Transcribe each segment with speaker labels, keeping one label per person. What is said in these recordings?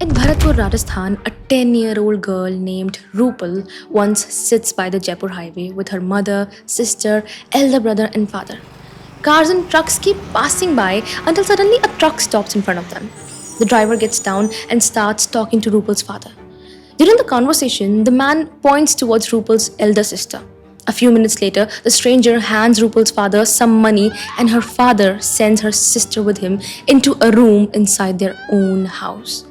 Speaker 1: In Bharatpur, Rajasthan, a 10-year-old girl named Rupal once sits by the Jaipur highway with her mother, sister, elder brother, and father. Cars and trucks keep passing by until suddenly a truck stops in front of them. The driver gets down and starts talking to Rupal's father. During the conversation, the man points towards Rupal's elder sister. A few minutes later, the stranger hands Rupal's father some money, and her father sends her sister with him into a room inside their own house.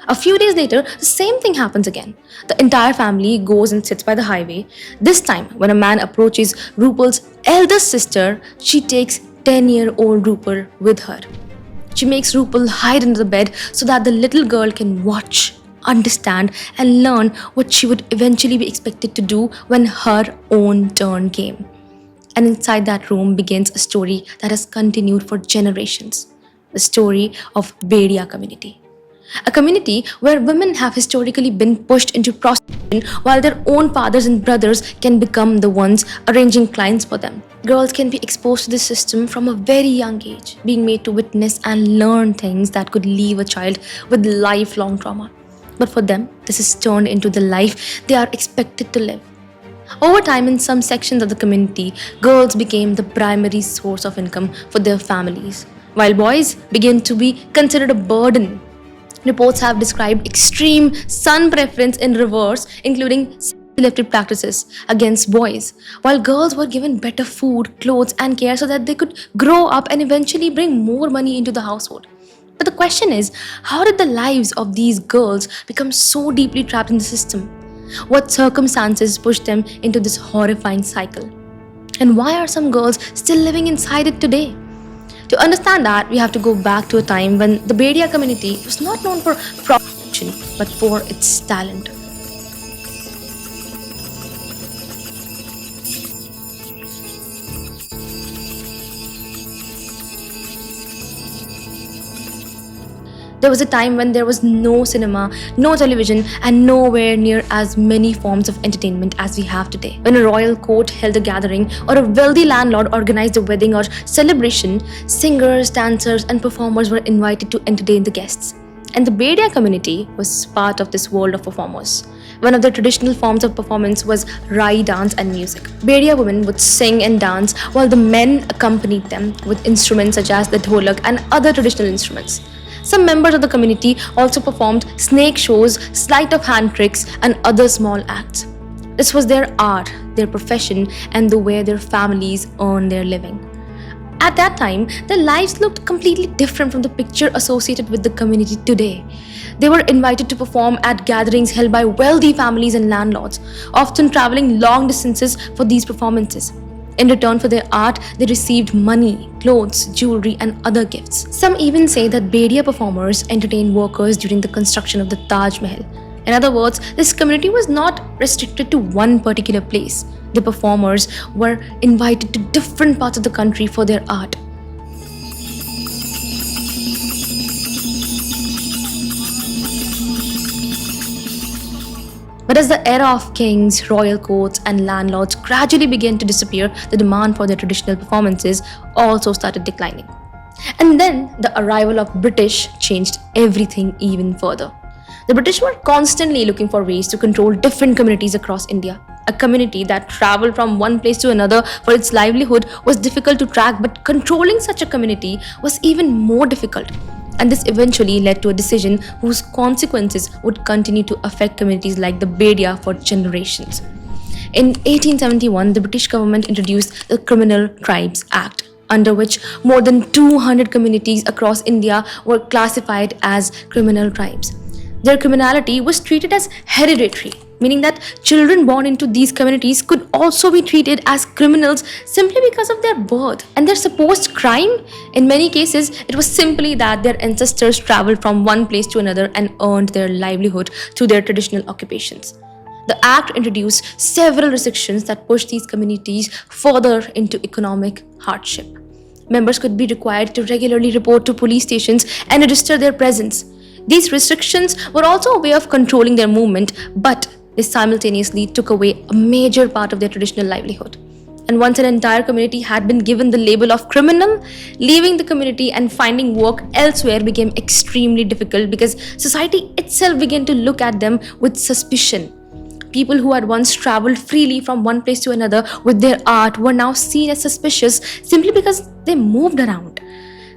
Speaker 1: A few days later, the same thing happens again. The entire family goes and sits by the highway. This time, when a man approaches Rupal's eldest sister, she takes 10-year-old Rupal with her. She makes Rupal hide under the bed so that the little girl can watch, understand, and learn what she would eventually be expected to do when her own turn came. And inside that room begins a story that has continued for generations. The story of Bedia community. A community where women have historically been pushed into prostitution while their own fathers and brothers can become the ones arranging clients for them. Girls can be exposed to this system from a very young age, being made to witness and learn things that could leave a child with lifelong trauma. But for them, this is turned into the life they are expected to live. Over time, in some sections of the community, girls became the primary source of income for their families, while boys began to be considered a burden. Reports have described extreme son preference in reverse, including selective practices against boys, while girls were given better food, clothes, and care so that they could grow up and eventually bring more money into the household. But the question is, how did the lives of these girls become so deeply trapped in the system? What circumstances pushed them into this horrifying cycle? And why are some girls still living inside it today? To understand that, we have to go back to a time when the Bedia community was not known for prostitution, but for its talent. There was a time when there was no cinema, no television, and nowhere near as many forms of entertainment as we have today. When a royal court held a gathering or a wealthy landlord organized a wedding or celebration, singers, dancers, and performers were invited to entertain the guests. And the Bedia community was part of this world of performers. One of the traditional forms of performance was Rai dance and music. Bedia women would sing and dance while the men accompanied them with instruments such as the dholak and other traditional instruments. Some members of the community also performed snake shows, sleight of hand tricks, and other small acts. This was their art, their profession, and the way their families earned their living. At that time, their lives looked completely different from the picture associated with the community today. They were invited to perform at gatherings held by wealthy families and landlords, often traveling long distances for these performances. In return for their art, they received money, clothes, jewelry, and other gifts. Some even say that Bedia performers entertained workers during the construction of the Taj Mahal. In other words, this community was not restricted to one particular place. The performers were invited to different parts of the country for their art. But as the era of kings, royal courts, and landlords gradually began to disappear, the demand for their traditional performances also started declining. And then the arrival of British changed everything even further. The British were constantly looking for ways to control different communities across India. A community that traveled from one place to another for its livelihood was difficult to track, but controlling such a community was even more difficult. And this eventually led to a decision whose consequences would continue to affect communities like the Bedia for generations. In 1871, the British government introduced the Criminal Tribes Act, under which more than 200 communities across India were classified as criminal tribes. Their criminality was treated as hereditary, meaning that children born into these communities could also be treated as criminals simply because of their birth. And their supposed crime, in many cases, it was simply that their ancestors traveled from one place to another and earned their livelihood through their traditional occupations. The act introduced several restrictions that pushed these communities further into economic hardship. Members could be required to regularly report to police stations and register their presence. These restrictions were also a way of controlling their movement, but they simultaneously took away a major part of their traditional livelihood. And once an entire community had been given the label of criminal, leaving the community and finding work elsewhere became extremely difficult because society itself began to look at them with suspicion. People who had once traveled freely from one place to another with their art were now seen as suspicious simply because they moved around.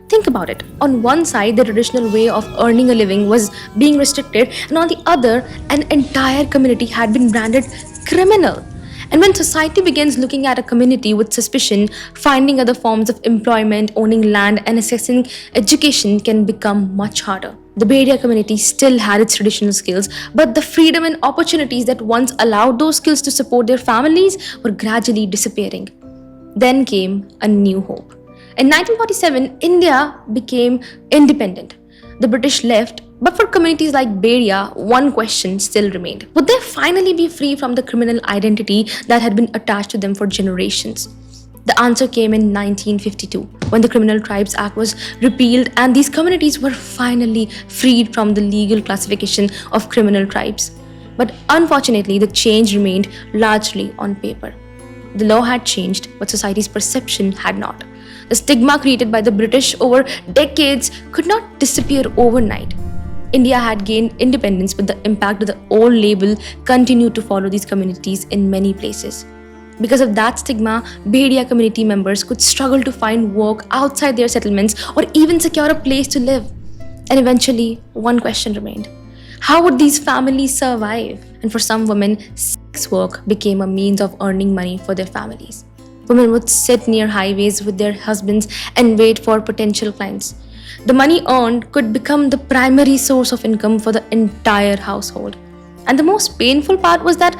Speaker 1: Think about it. On one side, the traditional way of earning a living was being restricted, and on the other, an entire community had been branded criminal. And when society begins looking at a community with suspicion, finding other forms of employment, owning land, and accessing education can become much harder. The Bedia community still had its traditional skills, but the freedom and opportunities that once allowed those skills to support their families were gradually disappearing. Then came a new hope. In 1947, India became independent. The British left, but for communities like Bedia, one question still remained. Would they finally be free from the criminal identity that had been attached to them for generations? The answer came in 1952, when the Criminal Tribes Act was repealed and these communities were finally freed from the legal classification of criminal tribes. But unfortunately, the change remained largely on paper. The law had changed, but society's perception had not. The stigma created by the British over decades could not disappear overnight. India had gained independence, but the impact of the old label continued to follow these communities in many places. Because of that stigma, Bedia community members could struggle to find work outside their settlements or even secure a place to live. And eventually, one question remained. How would these families survive? And for some women, sex work became a means of earning money for their families. Women would sit near highways with their husbands and wait for potential clients. The money earned could become the primary source of income for the entire household. And the most painful part was that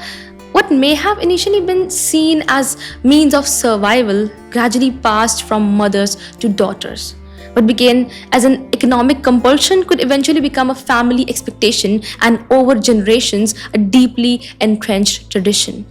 Speaker 1: what may have initially been seen as means of survival gradually passed from mothers to daughters. What began as an economic compulsion could eventually become a family expectation and over generations a deeply entrenched tradition.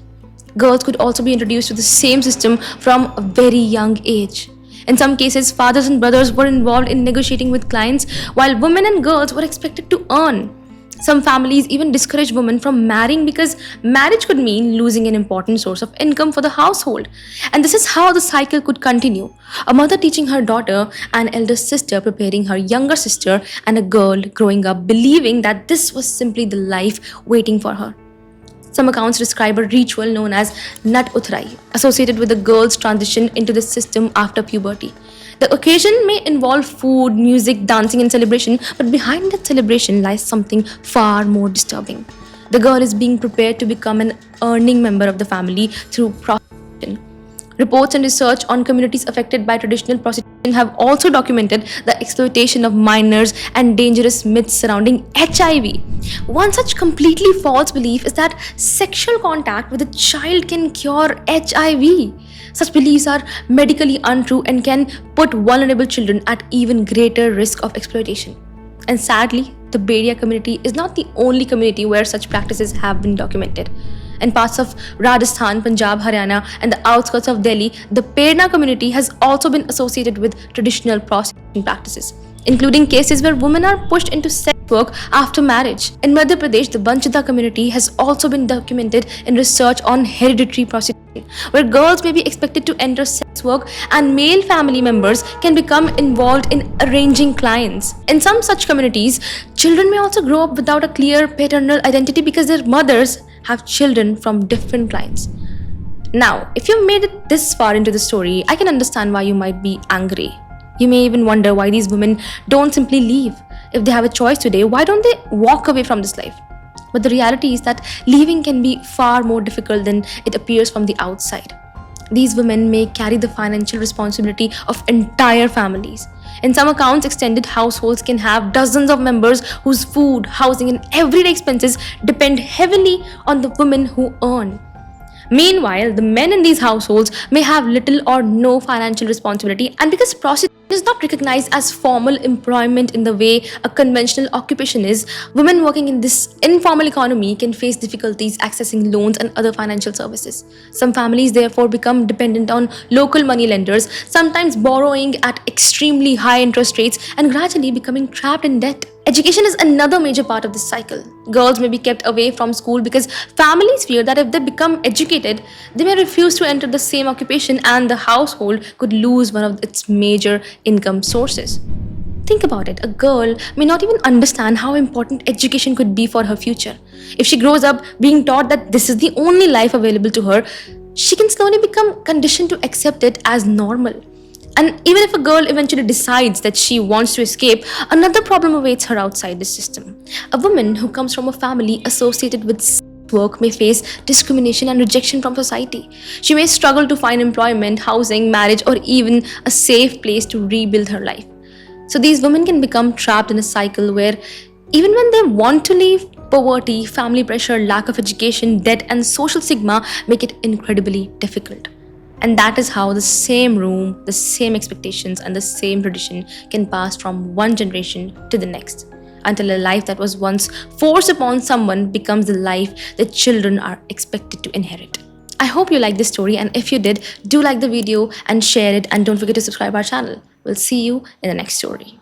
Speaker 1: Girls could also be introduced to the same system from a very young age. In some cases, fathers and brothers were involved in negotiating with clients, while women and girls were expected to earn. Some families even discouraged women from marrying because marriage could mean losing an important source of income for the household. And this is how the cycle could continue. A mother teaching her daughter, an elder sister preparing her younger sister, and a girl growing up believing that this was simply the life waiting for her. Some accounts describe a ritual known as Nat Uthrai, associated with the girl's transition into the system after puberty. The occasion may involve food, music, dancing, and celebration, but behind that celebration lies something far more disturbing. The girl is being prepared to become an earning member of the family through prostitution. Reports and research on communities affected by traditional prostitution have also documented the exploitation of minors and dangerous myths surrounding HIV. One such completely false belief is that sexual contact with a child can cure HIV. Such beliefs are medically untrue and can put vulnerable children at even greater risk of exploitation. And sadly, the Bedia community is not the only community where such practices have been documented. In parts of Rajasthan, Punjab, Haryana, and the outskirts of Delhi, the Perna community has also been associated with traditional prostitution practices, including cases where women are pushed into sex work after marriage. In Madhya Pradesh, the Banchita community has also been documented in research on hereditary prostitution, where girls may be expected to enter sex work and male family members can become involved in arranging clients. In some such communities, children may also grow up without a clear paternal identity because their mothers have children from different clients. Now, if you've made it this far into the story, I can understand why you might be angry. You may even wonder why these women don't simply leave. If they have a choice today, why don't they walk away from this life? But the reality is that leaving can be far more difficult than it appears from the outside. These women may carry the financial responsibility of entire families. In some accounts, extended households can have dozens of members whose food, housing, and everyday expenses depend heavily on the women who earn. Meanwhile, the men in these households may have little or no financial responsibility, and because prostitution is not recognized as formal employment in the way a conventional occupation is, women working in this informal economy can face difficulties accessing loans and other financial services. Some families therefore become dependent on local money lenders, sometimes borrowing at extremely high interest rates and gradually becoming trapped in debt. Education is another major part of this cycle. Girls may be kept away from school because families fear that if they become educated, they may refuse to enter the same occupation and the household could lose one of its major income sources. Think about it, a girl may not even understand how important education could be for her future. If she grows up being taught that this is the only life available to her, she can slowly become conditioned to accept it as normal. And even if a girl eventually decides that she wants to escape, another problem awaits her outside the system. A woman who comes from a family associated with work may face discrimination and rejection from society. She may struggle to find employment, housing, marriage, or even a safe place to rebuild her life. So these women can become trapped in a cycle where even when they want to leave, poverty, family pressure, lack of education, debt, and social stigma make it incredibly difficult. And that is how the same room, the same expectations, and the same tradition can pass from one generation to the next, until a life that was once forced upon someone becomes the life that children are expected to inherit. I hope you liked this story, and if you did, do like the video and share it, and don't forget to subscribe our channel. We'll see you in the next story.